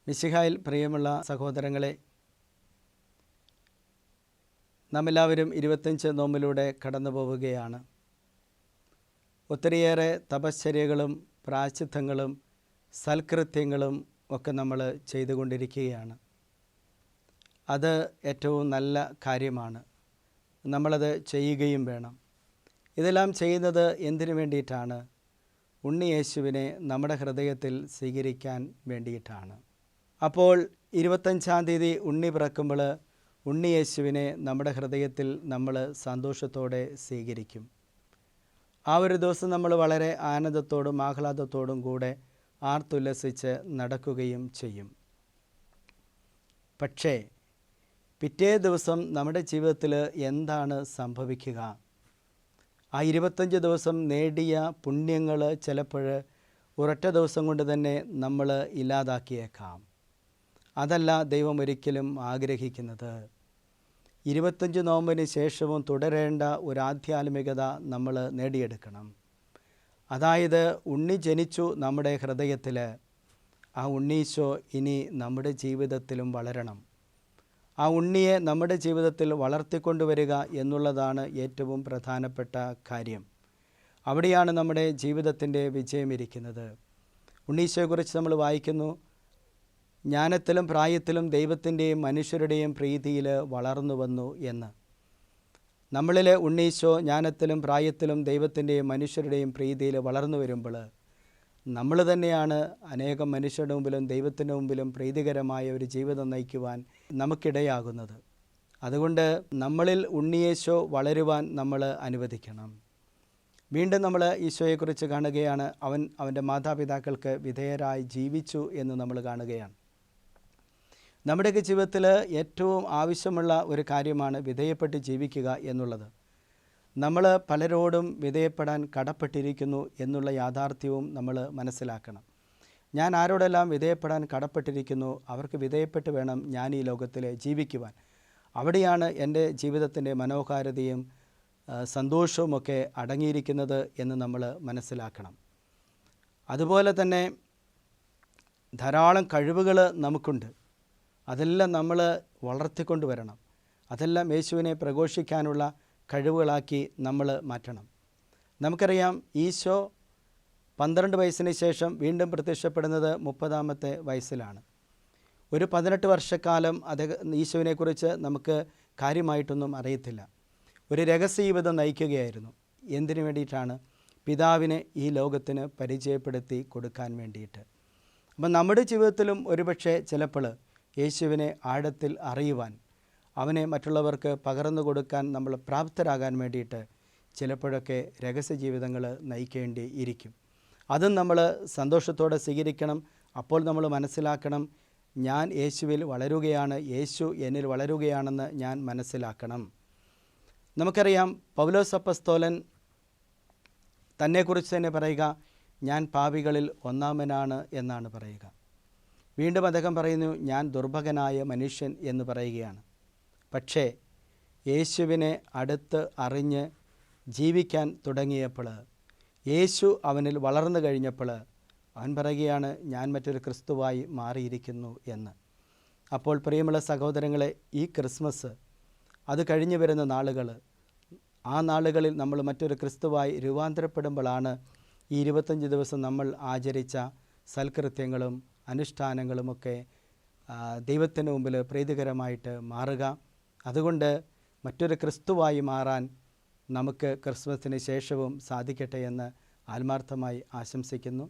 മിശിഹായിൽ പ്രിയമുള്ള സഹോദരങ്ങളെ, നാമെല്ലാവരും 25 നോമ്പിലൂടെ കടന്നു പോവുകയാണ്. ഒത്തിരിയേറെ തപശ്ചര്യകളും പ്രായശ്ചിത്തങ്ങളും സൽകൃത്യങ്ങളും ഒക്കെ നമ്മൾ ചെയ്തുകൊണ്ടിരിക്കുകയാണ്. അത് ഏറ്റവും നല്ല കാര്യമാണ്. നമ്മളത് ചെയ്യുകയും വേണം. ഇതെല്ലാം ചെയ്യുന്നത് എന്തിനു വേണ്ടിയിട്ടാണ്? ഉണ്ണി യേശുവിനെ നമ്മുടെ ഹൃദയത്തിൽ സ്വീകരിക്കാൻ വേണ്ടിയിട്ടാണ്. അപ്പോൾ 25-ാം തീയതി ഉണ്ണി പിറക്കുമ്പോൾ ഉണ്ണി യേശുവിനെ നമ്മുടെ ഹൃദയത്തിൽ നമ്മൾ സന്തോഷത്തോടെ സ്വീകരിക്കും. ആ ഒരു ദിവസം നമ്മൾ വളരെ ആനന്ദത്തോടും ആഹ്ലാദത്തോടും കൂടെ ആർത്തുല്ലസിച്ച് നടക്കുകയും ചെയ്യും. പക്ഷേ പിറ്റേ ദിവസം നമ്മുടെ ജീവിതത്തിൽ എന്താണ് സംഭവിക്കുക? ആ 25 ദിവസം നേടിയ പുണ്യങ്ങൾ ചിലപ്പോൾ ഒരൊറ്റ ദിവസം കൊണ്ട് തന്നെ നമ്മൾ ഇല്ലാതാക്കിയേക്കാം. അതല്ല ദൈവം ഒരിക്കലും ആഗ്രഹിക്കുന്നത്. 25 നോമ്പിന് ശേഷവും തുടരേണ്ട ഒരു ആധ്യാത്മികത നമ്മൾ നേടിയെടുക്കണം. അതായത് ഉണ്ണി ജനിച്ചു നമ്മുടെ ഹൃദയത്തിൽ, ആ ഉണ്ണീശോ ഇനി നമ്മുടെ ജീവിതത്തിലും വളരണം. ആ ഉണ്ണിയെ നമ്മുടെ ജീവിതത്തിൽ വളർത്തിക്കൊണ്ടുവരിക എന്നുള്ളതാണ് ഏറ്റവും പ്രധാനപ്പെട്ട കാര്യം. അവിടെയാണ് നമ്മുടെ ജീവിതത്തിൻ്റെ വിജയമിരിക്കുന്നത്. ഉണ്ണീശോയെക്കുറിച്ച് നമ്മൾ വായിക്കുന്നു, ജ്ഞാനത്തിലും പ്രായത്തിലും ദൈവത്തിൻ്റെയും മനുഷ്യരുടെയും പ്രീതിയിൽ വളർന്നു വന്നു എന്ന്. നമ്മളിലെ ഉണ്ണീശോ ജ്ഞാനത്തിലും പ്രായത്തിലും ദൈവത്തിൻ്റെയും മനുഷ്യരുടെയും പ്രീതിയിൽ വളർന്നു വരുമ്പോൾ നമ്മൾ തന്നെയാണ് അനേകം മനുഷ്യരുടെ മുമ്പിലും ദൈവത്തിൻ്റെ മുമ്പിലും പ്രീതികരമായ ഒരു ജീവിതം നയിക്കുവാൻ നമുക്കിടയാകുന്നത്. അതുകൊണ്ട് നമ്മളിൽ ഉണ്ണിയേശോ വളരുവാൻ നമ്മൾ അനുവദിക്കണം. വീണ്ടും നമ്മൾ ഈശോയെക്കുറിച്ച് കാണുകയാണ്. അവൻ്റെ മാതാപിതാക്കൾക്ക് വിധേയരായി ജീവിച്ചു എന്ന് നമ്മൾ കാണുകയാണ്. നമ്മുടെയൊക്കെ ജീവിതത്തിൽ ഏറ്റവും ആവശ്യമുള്ള ഒരു കാര്യമാണ് വിധേയപ്പെട്ട് ജീവിക്കുക എന്നുള്ളത്. നമ്മൾ പലരോടും വിധേയപ്പെടാൻ കടപ്പെട്ടിരിക്കുന്നു എന്നുള്ള യാഥാർത്ഥ്യവും നമ്മൾ മനസ്സിലാക്കണം. ഞാൻ ആരോടെല്ലാം വിധേയപ്പെടാൻ കടപ്പെട്ടിരിക്കുന്നു, അവർക്ക് വിധേയപ്പെട്ട് വേണം ഞാൻ ഈ ലോകത്തിൽ ജീവിക്കുവാൻ. അവിടെയാണ് എൻ്റെ ജീവിതത്തിൻ്റെ മനോഹാരിതയും സന്തോഷവുമൊക്കെ അടങ്ങിയിരിക്കുന്നത് എന്ന് നമ്മൾ മനസ്സിലാക്കണം. അതുപോലെ തന്നെ ധാരാളം കഴിവുകൾ നമുക്കുണ്ട്. അതെല്ലാം നമ്മൾ വളർത്തിക്കൊണ്ട് വരണം. അതെല്ലാം യേശുവിനെ പ്രഘോഷിക്കാനുള്ള കഴിവുകളാക്കി നമ്മൾ മാറ്റണം. നമുക്കറിയാം, ഈശോ 12 വയസ്സിന് ശേഷം വീണ്ടും പ്രത്യക്ഷപ്പെടുന്നത് 30-ാമത്തെ വയസ്സിലാണ്. ഒരു 18 വർഷക്കാലം ഈശോവിനെക്കുറിച്ച് നമുക്ക് കാര്യമായിട്ടൊന്നും അറിയത്തില്ല. ഒരു രഹസ്യ ജീവിതം നയിക്കുകയായിരുന്നു. എന്തിനു വേണ്ടിയിട്ടാണ്? പിതാവിനെ ഈ ലോകത്തിന് പരിചയപ്പെടുത്തി കൊടുക്കാൻ വേണ്ടിയിട്ട്. അപ്പം നമ്മുടെ ജീവിതത്തിലും ഒരുപക്ഷെ ചിലപ്പോൾ യേശുവിനെ ആഴത്തിൽ അറിയുവാൻ, അവനെ മറ്റുള്ളവർക്ക് പകർന്നു കൊടുക്കാൻ നമ്മൾ പ്രാപ്തരാകാൻ വേണ്ടിയിട്ട് ചിലപ്പോഴൊക്കെ രഹസ്യ ജീവിതങ്ങൾ നയിക്കേണ്ടി ഇരിക്കും. അതും നമ്മൾ സന്തോഷത്തോടെ സ്വീകരിക്കണം. അപ്പോൾ നമ്മൾ മനസ്സിലാക്കണം, ഞാൻ യേശുവിൽ വളരുകയാണ്, യേശു എന്നിൽ വളരുകയാണെന്ന് ഞാൻ മനസ്സിലാക്കണം. നമുക്കറിയാം, പൗലോസ് അപ്പസ്തോലൻ തന്നെക്കുറിച്ച് തന്നെ പറയുക, ഞാൻ പാപികളിൽ ഒന്നാമനാണ് എന്നാണ് പറയുക. വീണ്ടും അദ്ദേഹം പറയുന്നു, ഞാൻ ദുർഭകനായ മനുഷ്യൻ എന്ന് പറയുകയാണ്. പക്ഷേ യേശുവിനെ അടുത്ത് അറിഞ്ഞ് ജീവിക്കാൻ തുടങ്ങിയപ്പോൾ, യേശു അവനിൽ വളർന്നു കഴിഞ്ഞപ്പോൾ അവൻ പറയുകയാണ്, ഞാൻ മറ്റൊരു ക്രിസ്തുവായി മാറിയിരിക്കുന്നു എന്ന്. അപ്പോൾ പ്രിയമുള്ള സഹോദരങ്ങളെ, ഈ ക്രിസ്മസ് അത് കഴിഞ്ഞു വരുന്ന നാളുകൾ, ആ നാളുകളിൽ നമ്മൾ മറ്റൊരു ക്രിസ്തുവായി രൂപാന്തരപ്പെടുമ്പോഴാണ് ഈ 25 ദിവസം നമ്മൾ ആചരിച്ച സൽകൃത്യങ്ങളും അനുഷ്ഠാനങ്ങളുമൊക്കെ ദൈവത്തിന് മുമ്പിൽ പ്രീതികരമായിട്ട് മാറുക. അതുകൊണ്ട് മറ്റൊരു ക്രിസ്തുവായി മാറാൻ നമുക്ക് ക്രിസ്മസിന് ശേഷവും സാധിക്കട്ടെ എന്ന് ആത്മാർത്ഥമായി ആശംസിക്കുന്നു.